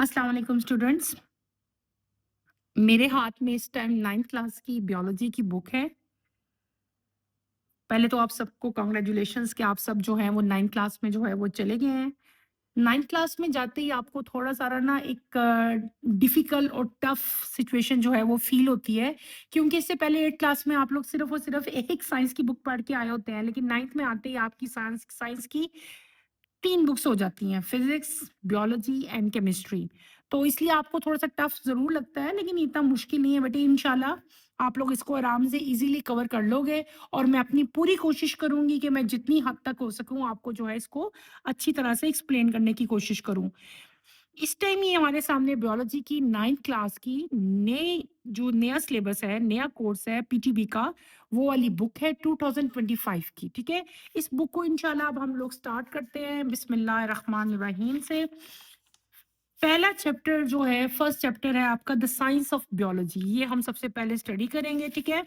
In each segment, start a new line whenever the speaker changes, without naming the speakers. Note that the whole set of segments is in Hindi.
अस्सलाम वालेकुम स्टूडेंट्स। मेरे हाथ में इस टाइम 9th क्लास की बायोलॉजी की बुक है। पहले तो आप सबको कांग्रेचुलेशंस कि आप सब जो हैं वो 9th क्लास में जो है वो चले गए हैं। 9th क्लास में जाते ही आपको थोड़ा-सा ना एक डिफ़िकल्ट और टफ़ सिचुएशन जो है वो फ़ील होती है, क्योंकि इससे पहले 8th क्लास में आप लोग सिर्फ़ और सिर्फ़ एक साइंस की बुक पढ़ के आए होते हैं, लेकिन 9th में आते ही आपकी साइंस साइंस की 3 बुक्स हो जाती हैं, फिज़िक्स, बायोलॉजी एंड केमिस्ट्री। तो इसलिए आपको थोड़ा-सा टफ़ ज़रूर लगता है, लेकिन इतना मुश्किल नहीं है बेटे, इंशाल्लाह आप लोग इसको आराम से ईज़िली कवर कर लोगे और मैं अपनी पूरी कोशिश करूँगी कि मैं जितनी हद तक हो सकूँ आपको जो है इसको अच्छी तरह से एक्सप्लेन करने की कोशिश करूँ। इस टाइम ये हमारे सामने बायोलॉजी की 9th क्लास की नई जो नया सिलेबस है, नया कोर्स है पीटीबी का, वो वाली बुक है 2025 की, ठीक है? इस बुक को इंशाल्लाह अब हम लोग स्टार्ट करते हैं बिस्मिल्लाहिर्रहमानिर्रहीम से। पहला चैप्टर जो है, फर्स्ट चैप्टर है आपका द साइंस ऑफ बायोलॉजी। ये हम सबसे पहले स्टडी करेंगे, ठीक है?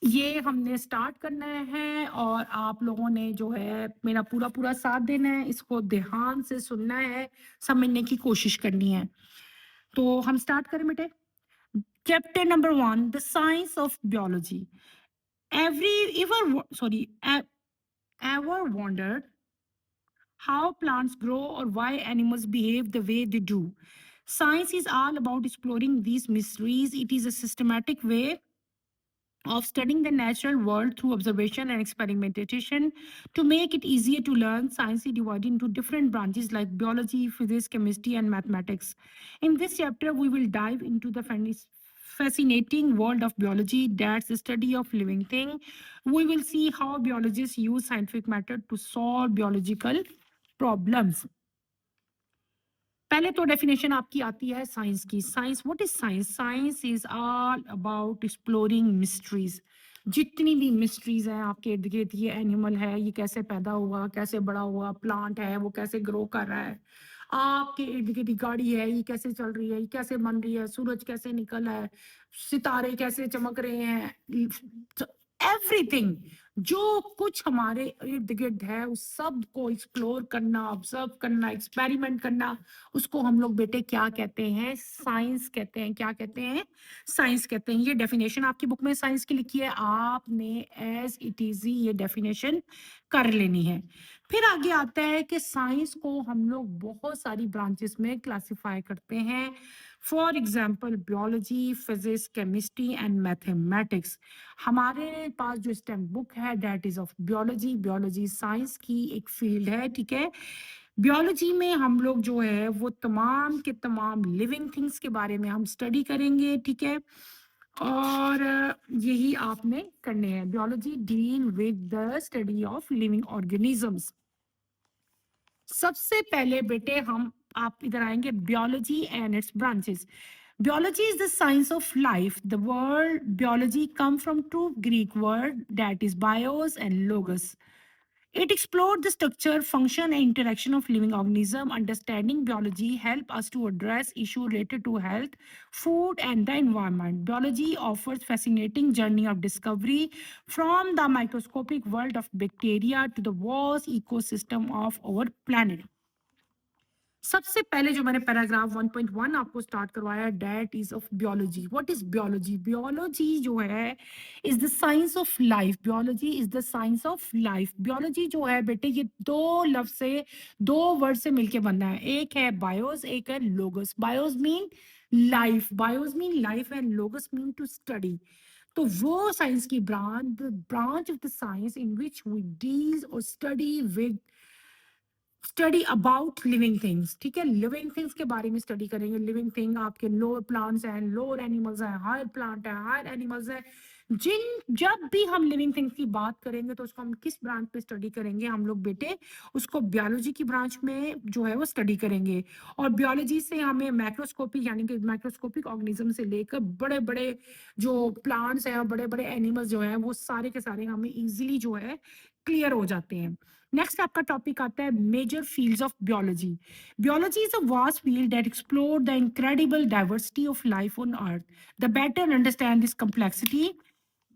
ये हमने स्टार्ट करना है और आप लोगों ने जो है मेरा पूरा-पूरा साथ देना है, इसको ध्यान से सुनना है, समझने की कोशिश करनी है। तो हम स्टार्ट करें बेटे? Chapter number 1 the science of biology. Every ever sorry ever wondered how plants grow or why animals behave the way they do? Science is all about exploring these mysteries. It is a systematic way of studying the natural world through observation and experimentation. To make it easier to learn, science is divided into different branches like biology, physics, chemistry, and mathematics. In this chapter, we will dive into the fascinating world of biology, that's the study of living thing. We will see how biologists use scientific method to solve biological problems. पहले तो डेफिनेशन आपकी आती है साइंस की। Science, what is science? Science is all about exploring mysteries. जितनी भी मिस्ट्रीज हैं आपके इर्द गिर्द, ये एनिमल है, ये कैसे पैदा हुआ, कैसे बड़ा हुआ, प्लांट है वो कैसे ग्रो कर रहा है, आपके इर्द गिर्द गाड़ी है ये कैसे चल रही है, ये कैसे बन रही है, सूरज कैसे निकला है, सितारे कैसे चमक रहे हैं, एवरीथिंग जो कुछ हमारे इर्द गिर्द है उस सब को एक्सप्लोर करना, ऑब्जर्व करना, एक्सपेरिमेंट करना, उसको हम लोग बेटे क्या कहते हैं? साइंस कहते हैं। क्या कहते हैं? साइंस कहते हैं। ये डेफिनेशन आपकी बुक में साइंस की लिखी है, आपने एज इट इज ही ये डेफिनेशन कर लेनी है। फिर आगे आता है कि साइंस को हम लोग बहुत सारी ब्रांचेस में क्लासिफाई करते हैं। For example biology, physics, chemistry and mathematics. हमारे पास जो स्टेम बुक है that is of biology. Biology science की एक फील्ड है, ठीक है? बियोलॉजी में हम लोग जो है वो तमाम के तमाम लिविंग थिंग्स के बारे में हम स्टडी करेंगे, ठीक है? और यही आपने करने हैं। Biology deal with the study of living organisms. सबसे पहले बेटे हम आप इधर आएंगे, biology and it's branches. Biology is the science of life. The word biology comes from two Greek words, that is bios and logos. It explored the structure, function, and interaction of living organism. Understanding biology help us to address issues related to health, food, and the environment. Biology offers fascinating journey of discovery from the microscopic world of bacteria to the vast ecosystem of our planet. सबसे पहले जो मैंने पैराग्राफ 1.1 आपको स्टार्ट करवाया, that is of biology. What is biology? Biology जो है is the science of life. Biology is the science of life. Biology जो है बेटे ये दो लफ्ज से, दो वर्ड से मिलके बनना है। एक है बायोस, एक है logos. Bios mean life, bios mean life and logos mean to study. तो वो साइंस की branch of the science in which we deal और study with study about living things, ठीक है? लिविंग थिंग्स के बारे में स्टडी करेंगे। लिविंग थिंग आपके लोअर प्लांट्स हैं, लोअर एनिमल्स हैं, हायर प्लांट है, हायर एनिमल्स हैं। जब भी हम लिविंग थिंग्स की बात करेंगे तो उसको हम किस ब्रांच पे स्टडी करेंगे? हम लोग बेटे उसको बियोलॉजी की ब्रांच में जो है वो स्टडी करेंगे। और बियोलॉजी से हमें माइक्रोस्कोपिक यानी कि माइक्रोस्कोपिक ऑर्गेनिज्म से लेकर बड़े बड़े जो प्लांट्स हैं और बड़े बड़े एनिमल्स जो हैं वो सारे के सारे हमें इजीली जो है क्लियर हो जाते हैं। नेक्स्ट आपका टॉपिक आता है major fields of biology. Biology is a vast field that explore the incredible diversity of life on earth. The better understand this complexity,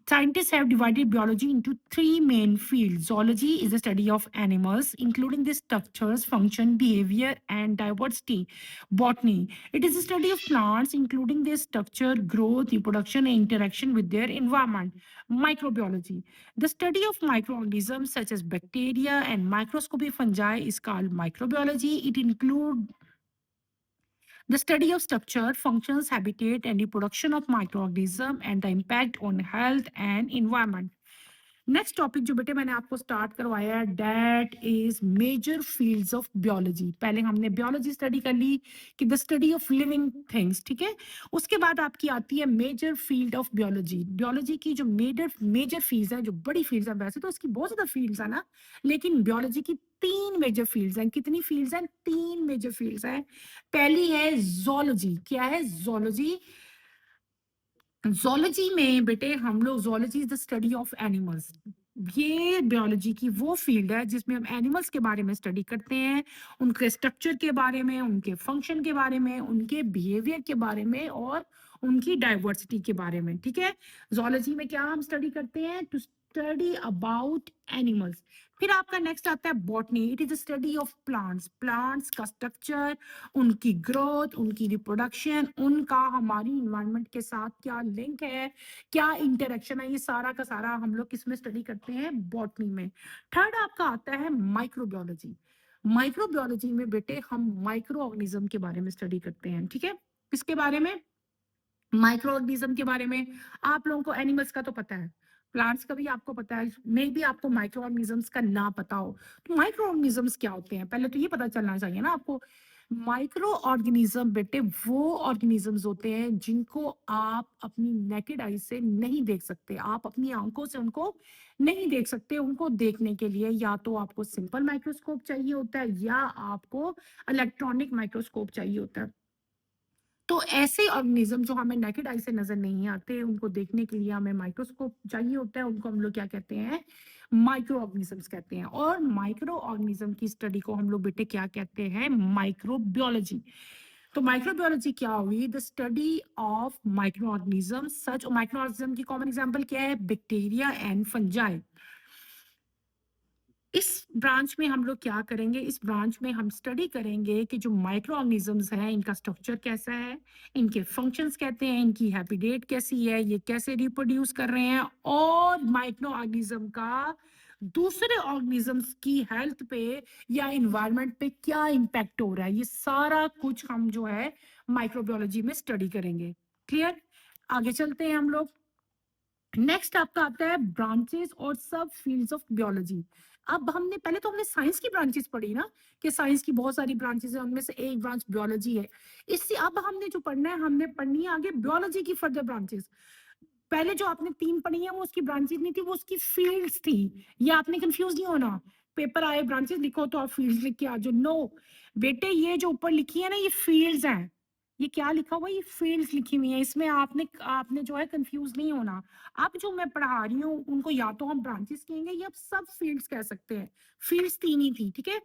Scientists have divided biology into three main fields. Zoology is the study of animals, including their structures, function, behavior, and diversity. Botany, it is the study of plants, including their structure, growth, reproduction, and interaction with their environment. Microbiology, the study of microorganisms such as bacteria and microscopic fungi is called microbiology. It includes the study of structure, functions, habitat, and reproduction of microorganism and the impact on health and environment. Next topic जो बेटे मैंने आपको स्टार्ट करवाया है that is major fields of biology. पहले हमने बियोलॉजी स्टडी कर ली कि the study of living things, ठीक है। उसके बाद आपकी आती है major field of biology. Biology की जो मेजर मेजर फील्ड्स हैं, जो बड़ी फील्ड्स हैं, वैसे तो इसकी बहुत ज्यादा फील्ड्स है ना, लेकिन बियोलॉजी की तीन मेजर फील्ड्स हैं। कितनी फील्ड्स हैं? तीन मेजर फील्ड्स हैं। पहली है जोलॉजी। क्या है? जोलॉजी। जोलॉजी में बेटे हम लोग, zoology is the study of animals. ये बियोलॉजी की वो फील्ड है जिसमें हम एनिमल्स के बारे में स्टडी करते हैं, उनके स्ट्रक्चर के बारे में, उनके फंक्शन के बारे में, उनके बिहेवियर के बारे में और उनकी डाइवर्सिटी के बारे में, ठीक है। जोलॉजी में क्या हम स्टडी करते हैं? To study about animals. फिर आपका नेक्स्ट आता है botany. It is the study of plants. Plants का स्ट्रक्चर, उनकी ग्रोथ, उनकी रिप्रोडक्शन, उनका हमारी इन्वायरमेंट के साथ क्या लिंक है, क्या इंटरेक्शन है, ये सारा का सारा हम लोग किसमें स्टडी करते हैं? बॉटनी में। थर्ड आपका आता है माइक्रोबियोलॉजी। माइक्रोबियोलॉजी में बेटे हम माइक्रो ऑर्गेनिज्म के बारे में स्टडी करते हैं, ठीक है। किसके बारे में? माइक्रो ऑर्गेनिज्म के बारे में। आप लोगों को एनिमल्स का तो पता है, प्लांट्स का भी आपको पता है, मे भी आपको माइक्रो ऑर्गेनिजम्स का ना पता हो। तो माइक्रो ऑर्गेनिजम्स क्या होते हैं, पहले तो ये पता चलना चाहिए ना आपको। माइक्रो ऑर्गेनिज्म बेटे वो ऑर्गेनिजम्स होते हैं जिनको आप अपनी नेकेड आई से नहीं देख सकते, आप अपनी आंखों से उनको नहीं देख सकते। उनको देखने के लिए या तो आपको सिंपल माइक्रोस्कोप चाहिए होता है या आपको इलेक्ट्रॉनिक माइक्रोस्कोप चाहिए होता है। तो ऐसे ऑर्गेनिज्म जो हमें नेकेड आई से नजर नहीं आते, उनको देखने के लिए हमें माइक्रोस्कोप चाहिए होता है। उनको हम लोग क्या कहते हैं? माइक्रो ऑर्गेनिजम्स कहते हैं। और माइक्रो ऑर्गेनिज्म की स्टडी को हम लोग बेटे क्या कहते हैं? माइक्रोबियोलॉजी। तो माइक्रोबियोलॉजी क्या हुई? The study of micro organism. Such micro organism की कॉमन एग्जांपल क्या है? Bacteria and fungi. इस ब्रांच में हम लोग क्या करेंगे? इस ब्रांच में हम स्टडी करेंगे कि जो माइक्रो ऑर्गेनिजम्स हैं, इनका स्ट्रक्चर कैसा है, इनके फंक्शंस कहते हैं, इनकी हैबिटेट कैसी है, ये कैसे रिप्रोड्यूस कर रहे हैं, और माइक्रो ऑर्गेनिज्म का दूसरे ऑर्गेनिजम्स की हेल्थ पे या इन्वायरमेंट पे क्या इम्पैक्ट हो रहा है, ये सारा कुछ हम जो है माइक्रोबियोलॉजी में स्टडी करेंगे। क्लियर? आगे चलते हैं हम लोग। नेक्स्ट आपका आता है ब्रांचेस और सब फील्ड्स ऑफ बियोलॉजी। अब हमने पहले तो हमने साइंस की ब्रांचेस पढ़ी ना, कि साइंस की बहुत सारी ब्रांचेस है, उनमें से एक ब्रांच बियोलॉजी है। इससे अब हमने जो पढ़ना है, हमने पढ़नी है आगे बियोलॉजी की फर्दर ब्रांचेस। पहले जो आपने तीन पढ़ी है वो उसकी ब्रांचेस नहीं थी, वो उसकी फील्ड्स थी। ये आपने कंफ्यूज नहीं होना। पेपर आए ब्रांचेस लिखो तो आप फील्ड्स लिख के आ जाओ। नो बेटे, ये जो ऊपर लिखी है ना, ये फील्ड्स हैं। ये क्या लिखा हुआ है? ये फील्ड्स लिखी हुई है। इसमें आपने आपने जो है कंफ्यूज नहीं होना। अब जो मैं पढ़ा रही हूँ उनको या तो हम ब्रांचेस कहेंगे या सब फील्ड्स कह सकते हैं। फील्ड्स तीन ही थी, ठीक है।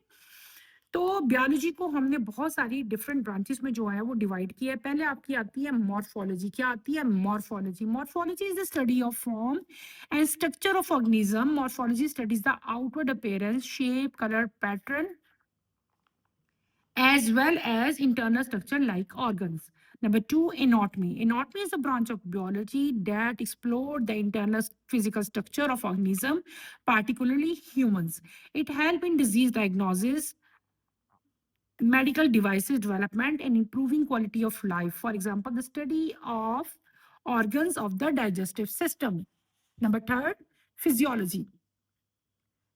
तो बायोलॉजी को हमने बहुत सारी डिफरेंट ब्रांचेस में जो है वो डिवाइड किया है। पहले आपकी आती है मॉर्फोलॉजी। क्या आती है? Morphology. Morphology is the study of form and structure of organism. Morphology studies the outward appearance, shape, colour, pattern as well as internal structure like organs. Number two, anatomy. Anatomy is a branch of biology that explore the internal physical structure of organism, particularly humans. It help in disease diagnosis, medical devices development, and improving quality of life. For example, the study of organs of the digestive system. Number third, physiology.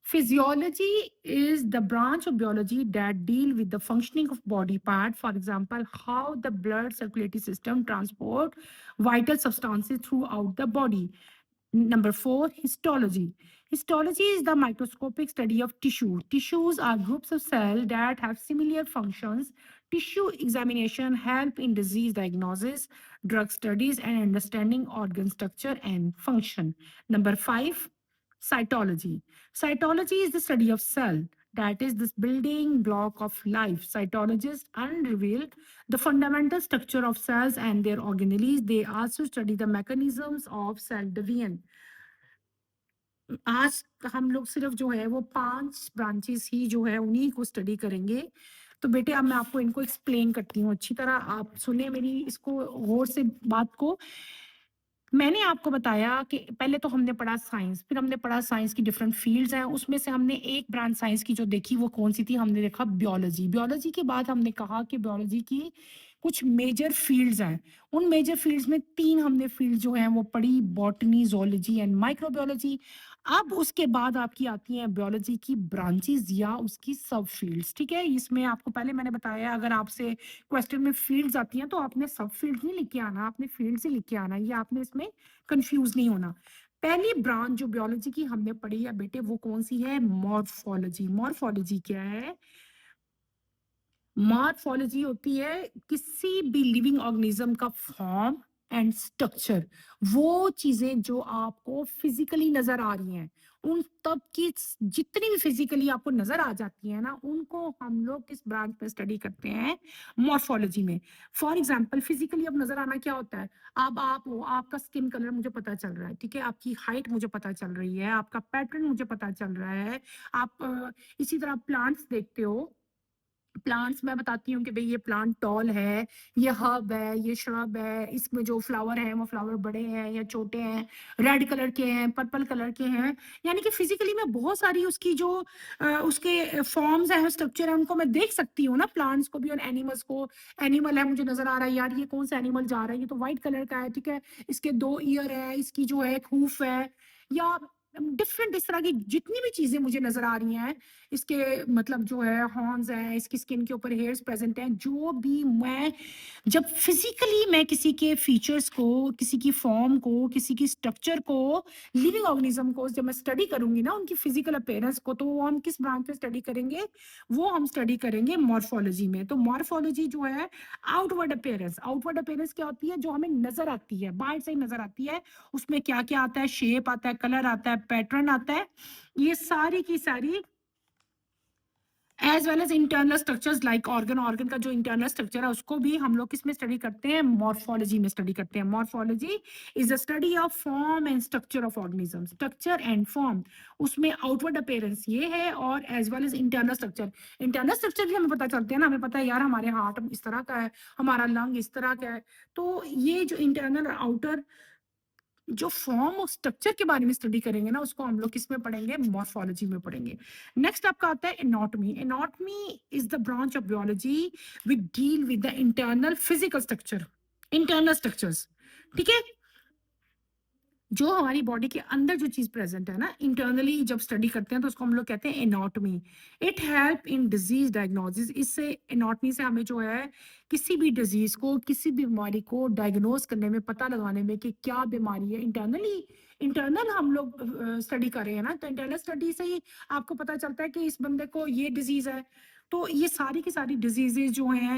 Physiology is the branch of biology that deal with the functioning of body part. For example, how the blood circulatory system transport vital substances throughout the body. Number four, histology. Histology is the microscopic study of tissue. Tissues are groups of cells that have similar functions. Tissue examination help in disease diagnosis, drug studies, and understanding organ structure and function. Number five, cytology. Cytology is the study of cell, that is this building block of life. Cytologists unreveal the fundamental structure of cells and their organelles. They also study the mechanisms of cell division. आज हम लोग सिर्फ जो है वो 5 ब्रांचेस ही जो है उन्हीं को स्टडी करेंगे। तो बेटे अब मैं आपको इनको एक्सप्लेन करती हूँ अच्छी तरह, आप सुनिए मेरी इसको गौर से बात को। मैंने आपको बताया कि पहले तो हमने पढ़ा साइंस, फिर हमने पढ़ा साइंस की डिफरेंट फील्ड्स हैं, उसमें से हमने एक ब्रांच साइंस की जो देखी वो कौन-सी थी? हमने देखा बायोलॉजी। बायोलॉजी के बाद हमने कहा कि बायोलॉजी की कुछ मेजर फील्ड्स हैं। उन मेजर फील्ड्स में 3 हमने फील्ड जो हैं वो पढ़ी, बॉटनी, ज़ूलॉजी एंड माइक्रोबायोलॉजी। अब उसके बाद आपकी आती हैं बायोलॉजी की ब्रांचेज़ या उसकी सब फील्ड्स, ठीक है? इसमें आपको पहले मैंने बताया, अगर आपसे क्वेश्चन में फील्ड्स आती हैं तो आपने सब फील्ड्स नहीं लिख के आना, आपने फील्ड्स ही लिख के आना है, ये आपने इसमें कंफ्यूज नहीं होना। पहली ब्रांच जो बायोलॉजी की हमने पढ़ी है बेटे वो कौन सी है? मॉर्फोलॉजी। मॉर्फोलॉजी क्या है? मॉर्फोलॉजी होती है किसी भी लिविंग ऑर्गेनिज्म का फॉर्म एंड स्ट्रक्चर, वो चीजें जो आपको फिजिकली नजर आ रही हैं, उन तब की जितनी भी फिजिकली आपको नजर आ जाती है ना, उनको हम लोग किस ब्रांच में स्टडी करते हैं? मॉर्फोलॉजी में। फॉर एग्जांपल फिजिकली अब नजर आना क्या होता है? अब आप हो, आपका स्किन कलर मुझे पता चल रहा है, ठीक है, आपकी हाइट मुझे पता चल रही है, आपका पैटर्न मुझे पता चल रहा है। आप इसी तरह प्लांट्स देखते हो, प्लांट्स मैं बताती हूँ कि भई ये प्लांट टॉल है, ये हर्ब है, ये श्रब है, इसमें जो फ्लावर हैं वो फ्लावर बड़े हैं या छोटे हैं, रेड कलर के हैं, पर्पल कलर के हैं। यानी कि फिज़िकली मैं बहुत सारी उसकी जो उसके फॉर्म्स हैं, स्ट्रक्चर है, उनको मैं देख सकती हूँ ना, प्लांट्स को भी और एनिमल्स को। एनिमल है, मुझे नज़र आ रहा है यार ये कौन-सा एनिमल जा रहा है, ये तो व्हाइट कलर का है, ठीक है? इसके 2 ईयर है, इसकी जो है एक हूफ है, या डिफरेंट इस तरह की जितनी भी चीज़ें मुझे नज़र आ रही हैं, इसके मतलब जो है हॉर्न्स हैं, इसकी स्किन के ऊपर हेयर्स प्रेजेंट हैं, जो भी मैं जब फिजिकली मैं किसी के फीचर्स को, किसी की फॉर्म को, किसी की स्ट्रक्चर को, लिविंग ऑर्गेनिज्म को जब मैं स्टडी करूंगी ना, उनकी फिजिकल अपीयरेंस को, तो वो हम किस ब्रांच में स्टडी करेंगे? वो हम स्टडी करेंगे मॉर्फोलॉजी में। तो मॉर्फोलॉजी जो है आउटवर्ड अपीयरेंस, आउटवर्ड अपीयरेंस क्या होती है? जो हमें नजर आती है, बाहर से ही नजर आती है, उसमें क्या क्या आता है? शेप आता है, कलर आता है, पैटर्न आता है, ये सारी की सारी, as well as internal structures like organ. Organ का जो इंटरनल स्ट्रक्चर है उसको भी हम लोग किस में स्टडी करते हैं? मॉर्फोलॉजी में स्टडी करते हैं। Morphology is the study of form and structure of organism. Structure and form, उसमें आउटवर्ड अपीयरेंस ये है, और as well as internal structure. Internal structure भी हमें पता चलते हैं ना, हमें पता है यार हमारे हार्ट इस तरह का है, हमारा लंग इस तरह का है। तो ये जो इंटरनल और आउटर जो फॉर्म और स्ट्रक्चर के बारे में स्टडी करेंगे ना, उसको हम लोग किस में पढ़ेंगे? मॉर्फोलॉजी में पढ़ेंगे। नेक्स्ट आपका आता है anatomy. Anatomy is the branch of biology which deal with the internal physical structure, internal structures, ठीक है? जो हमारी बॉडी के अंदर जो चीज प्रेजेंट है ना, इंटरनली जब स्टडी करते हैं तो उसको हम लोग कहते हैं anatomy. It help in disease diagnosis. इससे एनाटॉमी से हमें जो है किसी भी डिजीज को, किसी भी बीमारी को डायग्नोज करने में, पता लगाने में कि क्या बीमारी है, इंटरनली, इंटरनल हम लोग स्टडी कर रहे हैं ना, तो इंटरनल स्टडी से ही आपको पता चलता है कि इस बंदे को ये डिजीज है। तो ये सारी की सारी डिजीजेज जो हैं,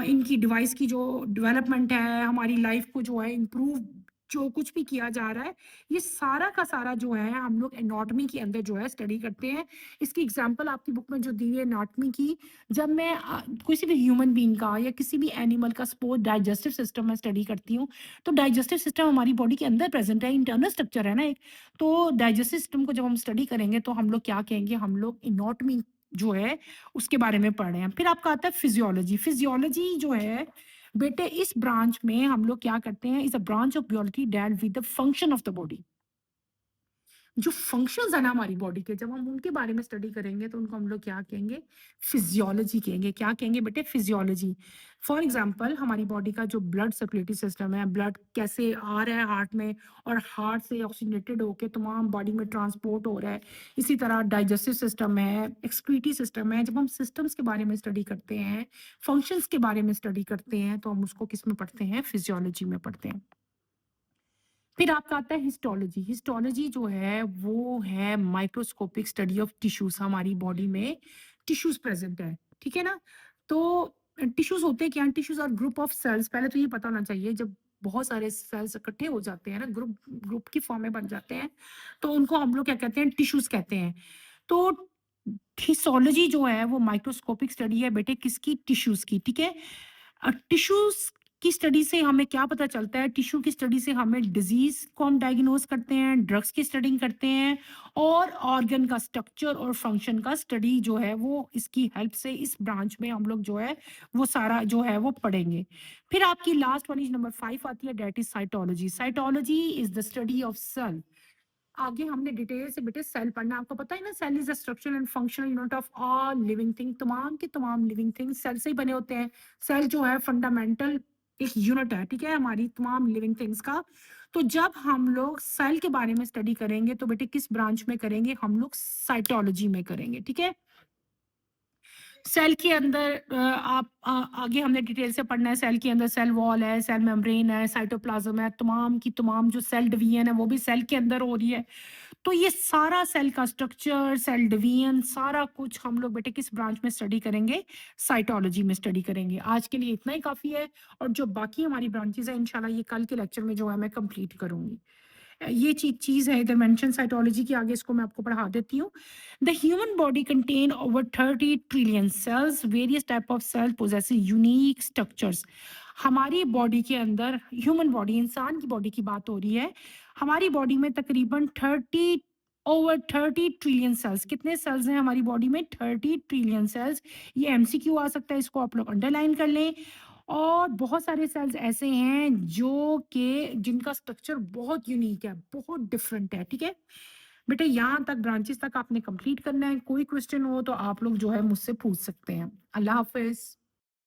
इनकी डिवाइस की जो डेवलपमेंट है, हमारी लाइफ को जो है इम्प्रूव, जो कुछ भी किया जा रहा है, ये सारा का सारा जो है हम लोग एनाटॉमी के अंदर जो है स्टडी करते हैं। इसकी एग्जांपल आपकी बुक में जो दी है एनाटॉमी की, जब मैं किसी भी ह्यूमन बीइंग का या किसी भी एनिमल का सपोज डाइजेस्टिव सिस्टम में स्टडी करती हूँ, तो डाइजेस्टिव सिस्टम हमारी बॉडी के अंदर प्रेजेंट है, इंटरनल स्ट्रक्चर है ना एक। तो डाइजेस्टिव सिस्टम को जब हम स्टडी करेंगे तो हम लोग क्या कहेंगे? हम लोग एनाटॉमी जो है उसके बारे में पढ़ रहे हैं। फिर आपका आता है फिजियोलॉजी। फिजियोलॉजी जो है बेटे, इस ब्रांच में हम लोग क्या करते हैं? Is a branch of biology dealt with the function of the body. जो फंक्शंस है ना हमारी बॉडी के, जब हम उनके बारे में स्टडी करेंगे तो उनको हम लोग क्या कहेंगे? फिजियोलॉजी कहेंगे। क्या कहेंगे बेटे? फिजियोलॉजी। फॉर एग्जांपल हमारी बॉडी का जो ब्लड सर्कुलेटरी सिस्टम है, ब्लड कैसे आ रहा है हार्ट में, और हार्ट से ऑक्सीजनेटेड होकर तमाम बॉडी में ट्रांसपोर्ट हो रहा है। इसी तरह डाइजेस्टिव सिस्टम है, एक्सक्रीटरी सिस्टम है। जब हम सिस्टम्स के बारे में स्टडी करते हैं, फंक्शंस के बारे में स्टडी करते हैं, तो हम उसको किस में पढ़ते हैं? फिजियोलॉजी में पढ़ते हैं। फिर आपका आता है हिस्टोलॉजी। हिस्टोलॉजी जो है वो है माइक्रोस्कोपिक स्टडी ऑफ टिश्यूज। हमारी बॉडी में टिश्यूज प्रेजेंट है, ठीक है ना? तो टिश्यूज होते क्या हैं? टिश्यूज और ग्रुप ऑफ सेल्स। पहले तो ये पता होना चाहिए, जब बहुत सारे सेल्स इकट्ठे हो जाते हैं ना, ग्रुप ग्रुप की फॉर्म में बन जाते हैं, तो उनको हम लोग क्या कहते हैं? टिश्यूज कहते हैं। तो हिस्टोलॉजी जो है वो माइक्रोस्कोपिक स्टडी है बेटे, किसकी? टिश्यूज की, ठीक है? टिश्यूज की स्टडी से हमें क्या पता चलता है, टिश्यू की स्टडी से हमें डिजीज को हम डायग्नोज करते हैं, ड्रग्स की स्टडी करते हैं, और ऑर्गन का स्ट्रक्चर और फंक्शन का स्टडी जो है वो इसकी हेल्प से इस ब्रांच में हम लोग जो है वो सारा जो है वो पढ़ेंगे। फिर आपकी लास्ट वन इज नंबर 5 आती है, that is cytology. Cytology is the study of cell. आगे हमने डिटेल से बेटे सेल पढ़ना है। आपको पता है ना, cell is the structural and functional unit of all living thing. तमाम के तमाम लिविंग थिंग्स सेल से ही बने होते हैं। सेल जो है फंडामेंटल एक यूनिट है, ठीक है, हमारी तमाम लिविंग थिंग्स का। तो जब हम लोग सेल के बारे में स्टडी करेंगे तो बेटे किस ब्रांच में करेंगे, हम लोग साइटोलॉजी में करेंगे, ठीक है। सेल के अंदर आगे हमने डिटेल से पढ़ना है। सेल के अंदर सेल वॉल है, सेल मेम्ब्रेन है, साइटोप्लाज्म है, तमाम की तमाम जो सेल डिवीजन है वो भी सेल के अंदर हो रही है। तो ये सारा सेल का स्ट्रक्चर, सेल डिवीजन, सारा कुछ हम लोग बेटे किस ब्रांच में स्टडी करेंगे, साइटोलॉजी में स्टडी करेंगे। आज के लिए इतना ही काफ़ी है, और जो बाकी हमारी ब्रांचेस है इंशाल्लाह ये कल के लेक्चर में जो है मैं कंप्लीट करूंगी। ये चीज़ है इधर मेंशन साइटोलॉजी की, आगे इसको मैं आपको पढ़ा देती हूँ। The human body contain over 30 trillion cells, various type of cell possess unique structures. हमारी बॉडी के अंदर, ह्यूमन बॉडी इंसान की बॉडी की बात हो रही है, हमारी बॉडी में तकरीबन 30 ट्रिलियन सेल्स, कितने सेल्स हैं हमारी बॉडी में, 30 ट्रिलियन सेल्स। ये एमसीक्यू आ सकता है, इसको आप लोग अंडरलाइन कर लें। और बहुत सारे सेल्स ऐसे हैं जो कि जिनका स्ट्रक्चर बहुत यूनिक है, बहुत डिफरेंट है, ठीक है। बेटे यहाँ तक ब्रांचेस तक आपने कंप्लीट करना है। कोई क्वेश्चन हो तो आप लोग जो है मुझसे पूछ सकते हैं। अल्लाह हाफिज।